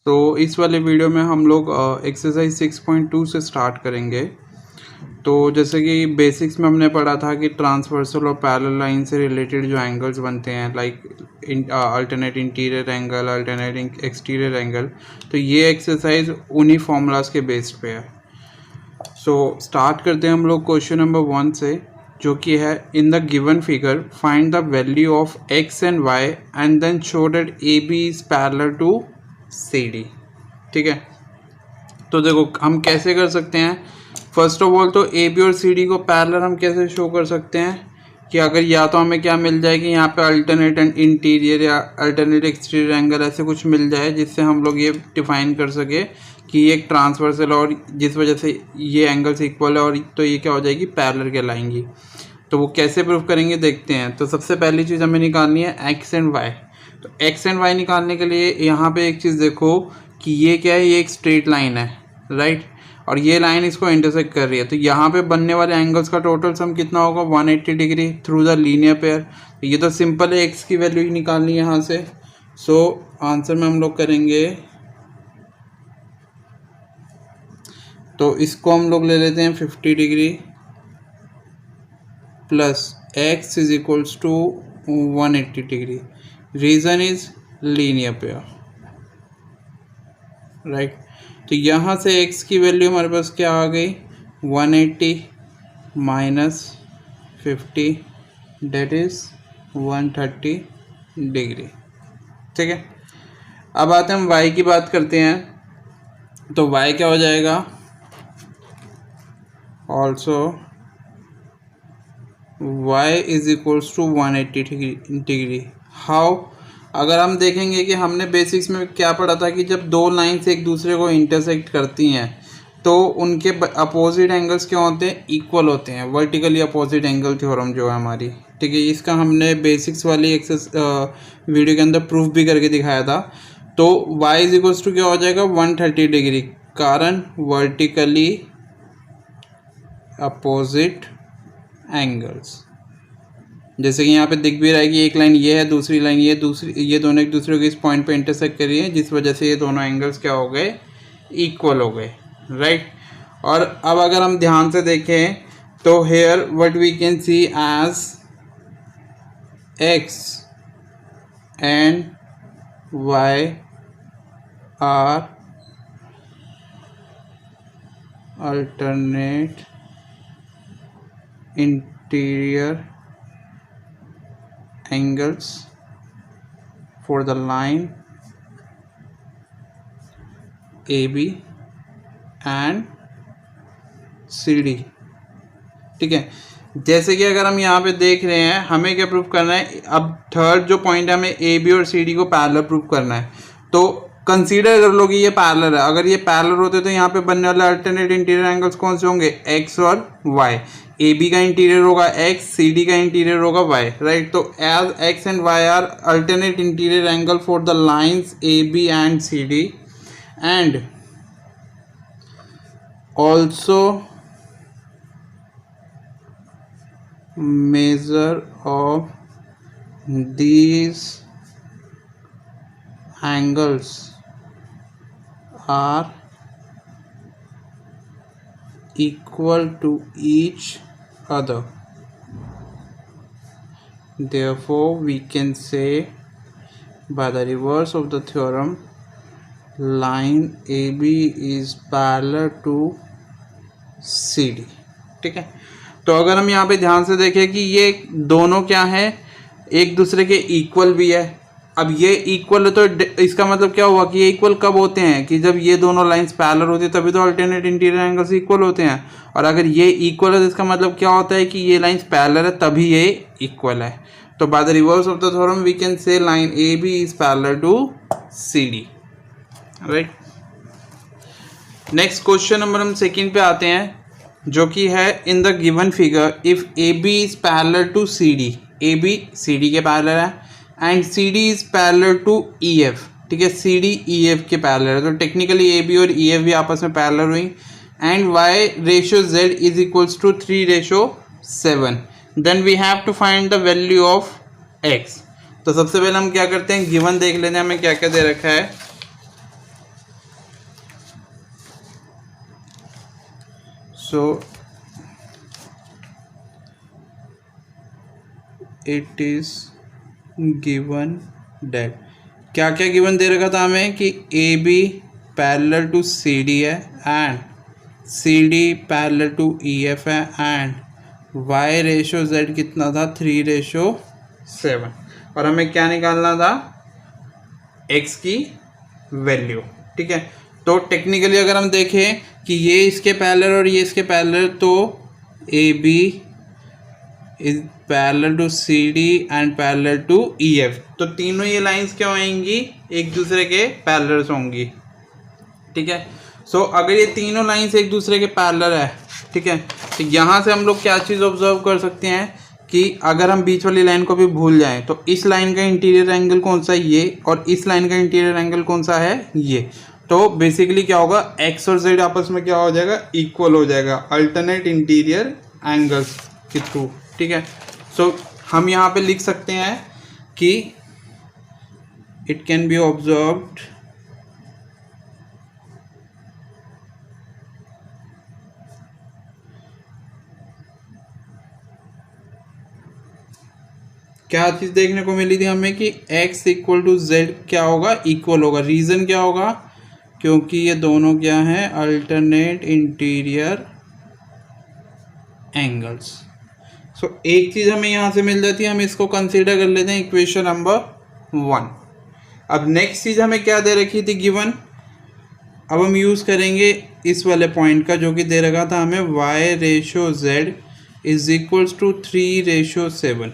तो इस वाले वीडियो में हम लोग एक्सरसाइज 6.2 से स्टार्ट करेंगे। तो जैसे कि बेसिक्स में हमने पढ़ा था कि ट्रांसवर्सल और पैरेलल लाइन से रिलेटेड जो एंगल्स बनते हैं, like alternate interior angle, alternate exterior angle, तो ये एक्सरसाइज उन्हीं फॉर्मूलाज के बेस्ड पे है। सो स्टार्ट करते हैं हम लोग क्वेश्चन नंबर 1 से, जो कि है in the given figure find the value of X and Y and then show that A B is parallel to C D. ठीक है, तो देखो हम कैसे कर सकते हैं। फर्स्ट ऑफ ऑल तो ए बी और सी डी को पैरेलल हम कैसे शो कर सकते हैं कि अगर या तो हमें क्या मिल जाए कि यहाँ पे अल्टरनेट एंड इंटीरियर या अल्टरनेट एक्सटीरियर एंगल ऐसे कुछ मिल जाए जिससे हम लोग ये डिफाइन कर सके कि ये एक ट्रांसवर्सल और जिस वजह से ये एंगल्स इक्वल है और तो ये क्या हो जाएगी, पैरेलल कहलाएंगी। तो वो कैसे प्रूफ करेंगे देखते हैं। तो सबसे पहली चीज़ हमें निकालनी है एक्स एंड वाई। तो एक्स एंड वाई निकालने के लिए यहाँ पे एक चीज़ देखो कि ये क्या है, ये एक स्ट्रेट लाइन है, राइट, और ये लाइन इसको इंटरसेक्ट कर रही है। तो यहाँ पे बनने वाले एंगल्स का टोटल सम कितना होगा, 180 degree through the linear pair. तो ये तो सिंपल है, एक्स की वैल्यू ही निकालनी है यहाँ से। सो आंसर में हम लोग करेंगे, तो इसको हम लोग ले लेते हैं 50 degree plus X is equals to 180 degree. Reason is linear pair, right. तो यहाँ से x की वैल्यू हमारे पास क्या आ गई, 180 माइनस 50 डेट इज 130 डिग्री। ठीक है, अब आते हैं हम y की बात करते हैं। तो y क्या हो जाएगा, also y is equals to 180 degree. How, अगर हम देखेंगे कि हमने बेसिक्स में क्या पढ़ा था कि जब दो लाइन्स एक दूसरे को इंटरसेक्ट करती हैं तो उनके अपोजिट एंगल्स क्या होते हैं, इक्वल होते हैं। वर्टिकली अपोजिट एंगल थ्योरम जो है हमारी, ठीक है, इसका हमने बेसिक्स वाली वीडियो के अंदर प्रूफ भी करके दिखाया था। तो y इज इक्वल्स टू क्या हो जाएगा, 130 डिग्री, कारण वर्टिकली अपोजिट एंगल्स। जैसे कि यहाँ पे दिख भी रहा है कि एक लाइन ये है, दूसरी लाइन ये दोनों एक दूसरे को इस पॉइंट पे इंटरसेक्ट कर रही है, जिस वजह से ये दोनों एंगल्स क्या हो गए, इक्वल हो गए, राइट। और अब अगर हम ध्यान से देखें तो here what we can see as X and Y are alternate interior angles for the line AB and CD। ठीक है, जैसे कि अगर हम यहाँ पे देख रहे हैं हमें क्या प्रूफ करना है, अब थर्ड जो पॉइंट है हमें AB और CD को पैरेलल प्रूफ करना है। तो कंसीडर कर लो कि ये पैरेलल है। अगर ये पैरेलल होते तो यहाँ पे बनने वाले अल्टरनेट इंटीरियर एंगल्स कौन से होंगे, x और y। ए बी का इंटीरियर होगा x, सी डी का इंटीरियर होगा y, राइट। तो as x and y are alternate interior angle for the lines A B and C D and also measure of these angles are equal to each other. Therefore, we can say by the reverse of the theorem, line AB is parallel to CD। ठीक है, तो अगर हम यहाँ पे ध्यान से देखें कि ये दोनों क्या है, एक दूसरे के इक्वल भी है। अब ये इक्वल है तो इसका मतलब क्या हुआ कि ये इक्वल कब होते हैं, कि जब ये दोनों लाइंस पैरेलल होती है तभी तो अल्टरनेट इंटीरियर एंगल्स इक्वल होते हैं। और अगर ये इक्वल है तो इसका मतलब क्या होता है कि ये लाइंस पैरेलल है तभी ये इक्वल है। तो by the reverse of the theorem we can say line A B is parallel to C D, right. Next question number हम सेकेंड पे आते हैं, जो कि है in the given figure if A B is parallel to C D. A B C D के parallel है and C D is parallel to E F. ठीक है, सी डी ई एफ के पैरेलल है, तो टेक्निकली ए बी और E F भी आपस में पैरेलल हुई। And Y ratio z is equals to 3:7। Then we have to find the value of x. तो सबसे पहले हम क्या करते हैं, गिवन देख लेते हैं हमें क्या क्या दे रखा है। So it is given data, क्या क्या गिवन दे रखा था हमें कि A B parallel to C D है and C D parallel to E F है एंड वाई रेशो जेड कितना था 3:7 और हमें क्या निकालना था एक्स की वैल्यू। ठीक है, तो टेक्निकली अगर हम देखें कि ये इसके पैरेलल और ये इसके पैरेलल, तो A B is parallel to C D and parallel to E F, तो तीनों ये लाइंस क्या होंगी एक दूसरे के पैरेलल्स होंगी। ठीक है, सो अगर ये तीनों लाइंस एक दूसरे के पैरेलल है, ठीक है, तो यहाँ से हम लोग क्या चीज़ ऑब्जर्व कर सकते हैं कि अगर हम बीच वाली लाइन को भी भूल जाएं तो इस लाइन का इंटीरियर एंगल कौन सा है ये, और इस लाइन का इंटीरियर एंगल कौन सा है ये, तो बेसिकली क्या होगा एक्स और जेड आपस में क्या हो जाएगा इक्वल हो जाएगा अल्टरनेट इंटीरियर एंगल्स के थ्रू। ठीक है, सो हम यहाँ पे लिख सकते हैं कि इट कैन बी ऑब्जर्व्ड क्या चीज़ देखने को मिली थी हमें कि x इक्वल टू जेड क्या होगा इक्वल होगा। रीज़न क्या होगा, क्योंकि ये दोनों क्या हैं अल्टरनेट इंटीरियर एंगल्स। सो एक चीज़ हमें यहाँ से मिल जाती है, हम इसको कंसीडर कर लेते हैं इक्वेशन नंबर 1। अब नेक्स्ट चीज़ हमें क्या दे रखी थी गिवन, अब हम यूज़ करेंगे इस वाले पॉइंट का जो कि दे रखा था हमें y ratio z is equals to 3:7।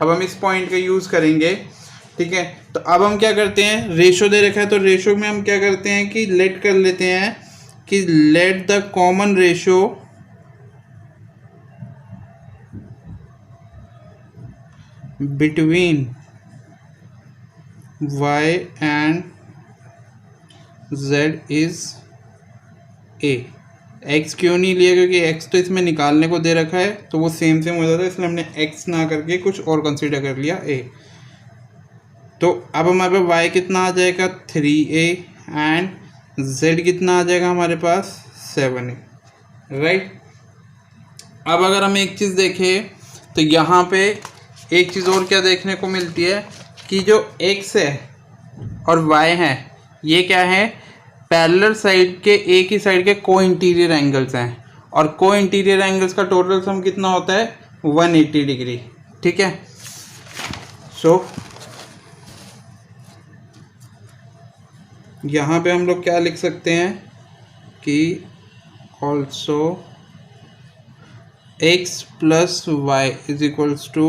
अब हम इस पॉइंट का यूज़ करेंगे। ठीक है, तो अब हम क्या करते हैं, रेशो दे रखा है तो रेशो में हम क्या करते हैं कि लेट कर लेते हैं कि let the common ratio between y and z is a। x क्यों नहीं लिया, क्योंकि x तो इसमें निकालने को दे रखा है तो वो सेम हो जाता है, इसलिए हमने x ना करके कुछ और कंसीडर कर लिया a। तो अब हमारे पास y कितना आ जाएगा 3a एंड z कितना आ जाएगा हमारे पास 7a, राइट। अब अगर हम एक चीज़ देखें तो यहाँ पे एक चीज़ और क्या देखने को मिलती है कि जो x है और y है ये क्या है पैरेलल साइड के एक ही साइड के को इंटीरियर एंगल्स हैं, और को इंटीरियर एंगल्स का टोटल सम कितना होता है 180 डिग्री। ठीक है, सो यहाँ पे हम लोग क्या लिख सकते हैं कि also x plus y is equals to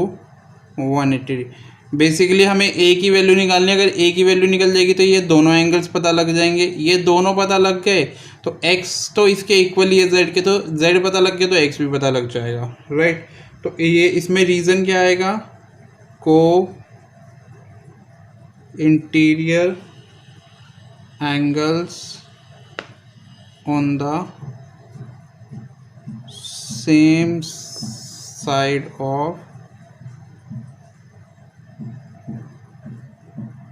180। Basically हमें a की वैल्यू निकालनी है, अगर a की वैल्यू निकल जाएगी तो ये दोनों एंगल्स पता लग जाएंगे, ये दोनों पता लग गए तो x तो इसके इक्वल ही है z के, तो z पता लग गया तो x भी पता लग जाएगा, राइट। तो ये इसमें रीज़न क्या आएगा, को interior angles on the same side of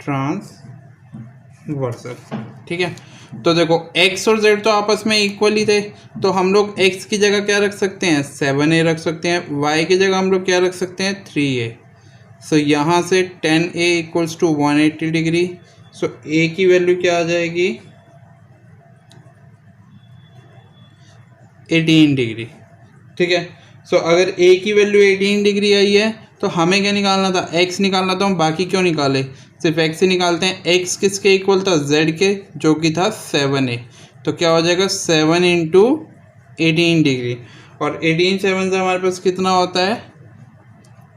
transversal. ठीक है, तो देखो x और z तो आपस में इक्वल ही थे, तो हम लोग x की जगह क्या रख सकते हैं 7a रख सकते हैं, y की जगह हम लोग क्या रख सकते हैं 3a। सो यहाँ से 10a equals to 180 degree. So a की वैल्यू क्या आ जाएगी 18 डिग्री। ठीक है, सो अगर a की वैल्यू 18 डिग्री आई है तो हमें क्या निकालना था x निकालना था, हम बाकी क्यों निकाले, सिर्फ x ही निकालते हैं। x किसके इक्वल था z के, जो कि था 7a, तो क्या हो जाएगा 7 इंटू 18 डिग्री, और 18 7 से हमारे पास कितना होता है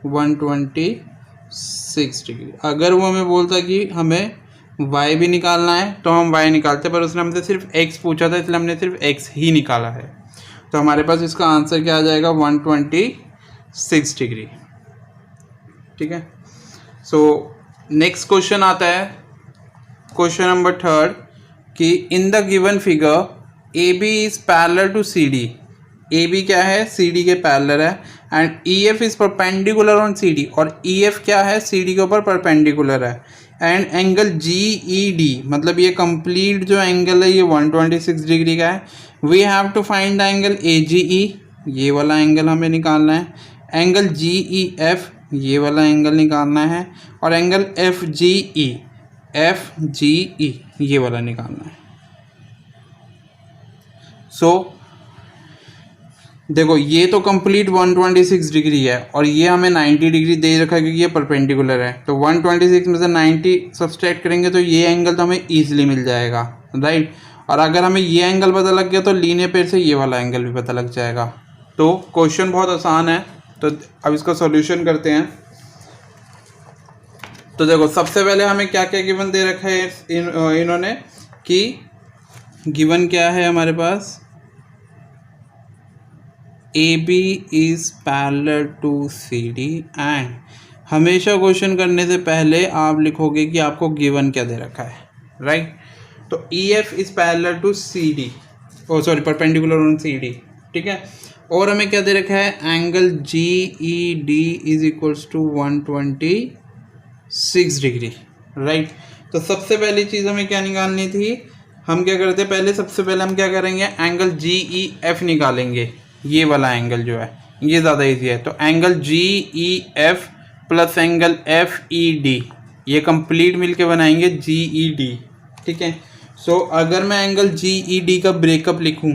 126 डिग्री। अगर वो हमें बोलता कि हमें y भी निकालना है तो हम y निकालते, पर उसने हमसे सिर्फ x पूछा था इसलिए हमने सिर्फ x ही निकाला है, तो हमारे पास इसका आंसर क्या आ जाएगा 126 डिग्री। ठीक है, सो नेक्स्ट क्वेश्चन आता है क्वेश्चन नंबर 3 कि in the given figure A B is parallel to C D. A B क्या है सी डी के पैरेलल है and E F is perpendicular on C D, और ई एफ क्या है सी डी के ऊपर परपेंडिकुलर है and angle G E D, मतलब ये कंप्लीट जो एंगल है ये 126 डिग्री का है. We have to find the angle A G E, ये वाला एंगल हमें निकालना है. एंगल जी ई एफ, ये वाला एंगल निकालना है. और एंगल एफ जी ई, ये वाला निकालना है. सो देखो ये तो कंप्लीट 126 डिग्री है और ये हमें 90 डिग्री दे रखा है क्योंकि ये परपेंडिकुलर है. तो 126 में से 90 सब्सट्रैक्ट करेंगे तो ये एंगल तो हमें ईजिली मिल जाएगा, राइट. और अगर हमें ये एंगल पता लग गया तो लीनियर पेयर से ये वाला एंगल भी पता लग जाएगा. तो क्वेश्चन बहुत आसान है. तो अब इसका सॉल्यूशन करते हैं. तो देखो सबसे पहले हमें क्या क्या गिवन दे रखा है इन्होंने कि गिवन क्या है हमारे पास, AB is parallel to CD and हमेशा क्वेश्चन करने से पहले आप लिखोगे कि आपको गिवन क्या दे रखा है, राइट. तो EF is parallel to CD, perpendicular on CD, ठीक है. और हमें क्या दे रखा है, angle GED is equals to 126 degree, right. तो सबसे पहली चीज़ हमें क्या निकालनी थी, हम क्या करते हैं पहले, सबसे पहले हम क्या करेंगे, एंगल GEF निकालेंगे. ये वाला एंगल जो है ये ज़्यादा इजी है. तो angle GEF plus angle FED, ये कंप्लीट मिलके बनाएंगे GED, ठीक है. सो अगर मैं एंगल GED का ब्रेकअप लिखूं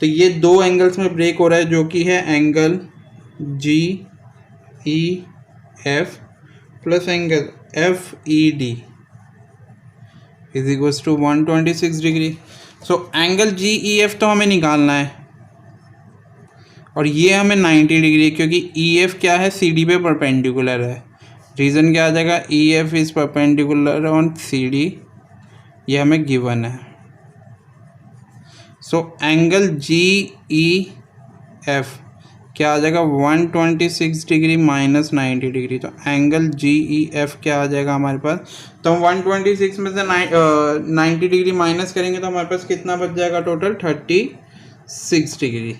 तो ये दो एंगल्स में ब्रेक हो रहा है जो कि है angle GEF plus angle FED is equals to 126 degree. So angle GEF तो हमें निकालना है और ये हमें 90 डिग्री, क्योंकि EF क्या है, CD पे परपेंडिकुलर है. रीज़न क्या आ जाएगा, EF is perpendicular on CD, ये हमें गिवन है. सो एंगल GEF क्या आ जाएगा, 126 डिग्री माइनस 90 डिग्री. तो एंगल GEF क्या आ जाएगा हमारे पास, तो हम 126 में से 90 डिग्री माइनस करेंगे तो हमारे पास कितना बच जाएगा, टोटल 36 डिग्री.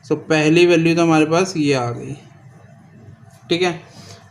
सो पहली वैल्यू तो हमारे पास ये आ गई, ठीक है.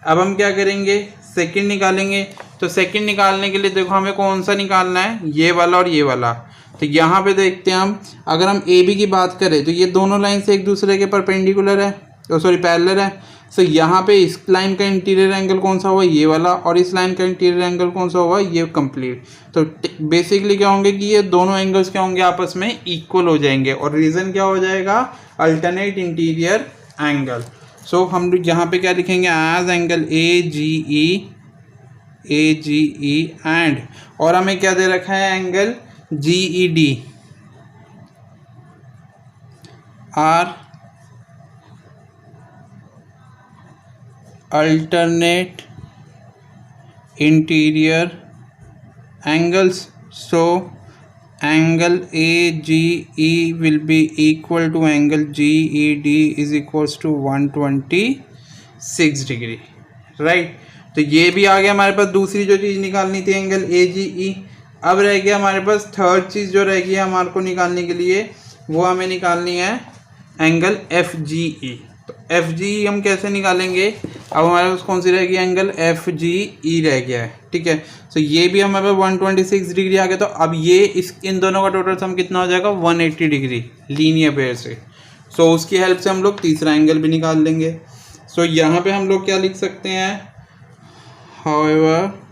अब हम क्या करेंगे, सेकंड निकालेंगे. तो सेकंड निकालने के लिए देखो हमें कौन सा निकालना है, ये वाला और ये वाला. तो यहाँ पे देखते हैं हम, अगर हम AB की बात करें तो ये दोनों लाइन से एक दूसरे के परपेंडिकुलर है, पैरेलल है. सो यहाँ पे इस लाइन का इंटीरियर एंगल कौन सा हुआ, ये वाला, और इस लाइन का इंटीरियर एंगल कौन सा हुआ, ये कंप्लीट. तो बेसिकली क्या होंगे कि ये दोनों एंगल्स क्या होंगे, आपस में इक्वल हो जाएंगे. और रीज़न क्या हो जाएगा, अल्टरनेट इंटीरियर एंगल. सो हम यहाँ पे क्या लिखेंगे, एज एंगल AGE एंड, और हमें क्या दे रखा है, angle GED are alternate interior angles. So angle AGE will be equal to angle GED is equals to 126 degree, right. तो ये भी आ गया हमारे पास. दूसरी जो चीज़ निकालनी थी एंगल AGE. अब रह गया हमारे पास थर्ड चीज़ जो रह गई है हमारे को निकालने के लिए, वो हमें निकालनी है एंगल FGE. तो FGE हम कैसे निकालेंगे, अब हमारे पास कौन सी रह गई, एंगल FGE रह गया है, ठीक है. तो ये भी हमारे पास 126 डिग्री आ गया. तो अब ये इन दोनों का टोटल सम कितना हो जाएगा, 180 डिग्री लीनियर पेयर से. सो उसकी हेल्प से हम लोग तीसरा एंगल भी निकाल लेंगे. सो यहाँ पे हम लोग क्या लिख सकते हैं, however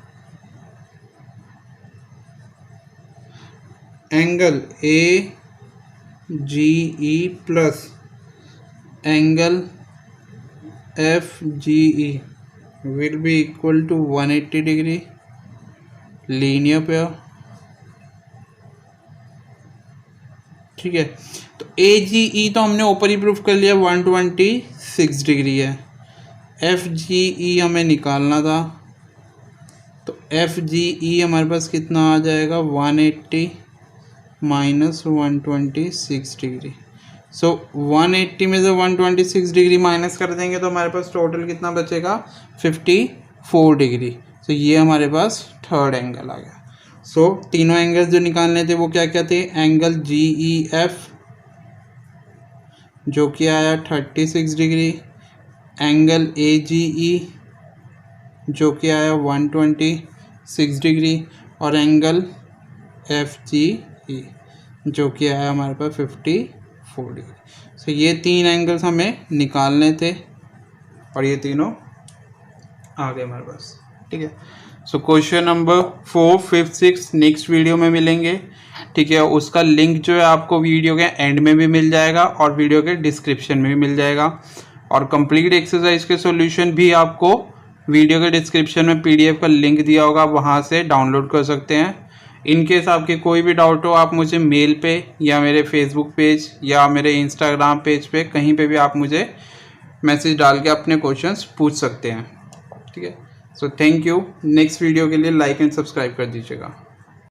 angle AGE plus angle FGE will be equal to 180 degree linear pair, ठीक है. तो AGE तो हमने ऊपर ही प्रूफ कर लिया 126 डिग्री है. FGE हमें निकालना था. तो FGE हमारे पास कितना आ जाएगा, 180 माइनस 126 डिग्री. सो 180 में से 126 डिग्री माइनस कर देंगे तो हमारे पास टोटल कितना बचेगा, 54 डिग्री. सो ये हमारे पास थर्ड एंगल आ गया. सो तीनों एंगल्स जो निकालने थे वो क्या क्या थे, एंगल GEF जो कि आया 36 डिग्री, एंगल AGE जो कि आया 126 6 डिग्री और एंगल FGE जो कि आया हमारे पास 54 डिग्री। सो ये 3 एंगल्स हमें निकालने थे और ये तीनों आ गए हमारे पास। ठीक है, so question number 4, 5, 6 next video में मिलेंगे। ठीक है, उसका लिंक जो है आपको वीडियो के एंड में भी मिल जाएगा और वीडियो के डिस्क्रिप्शन में भी मिल जाएगा, और कंप्लीट एक्सरसाइज के सॉल्यूशन भी आपको वीडियो के डिस्क्रिप्शन में PDF का लिंक दिया होगा, वहाँ से डाउनलोड कर सकते हैं। इन केस आपके कोई भी डाउट हो, आप मुझे मेल पे या मेरे फेसबुक पेज या मेरे इंस्टाग्राम पेज पे कहीं पे भी आप मुझे मैसेज डाल के अपने क्वेश्चंस पूछ सकते हैं। ठीक है, so thank you. Next video के लिए लाइक एंड सब्सक्राइब कर दीजिएगा।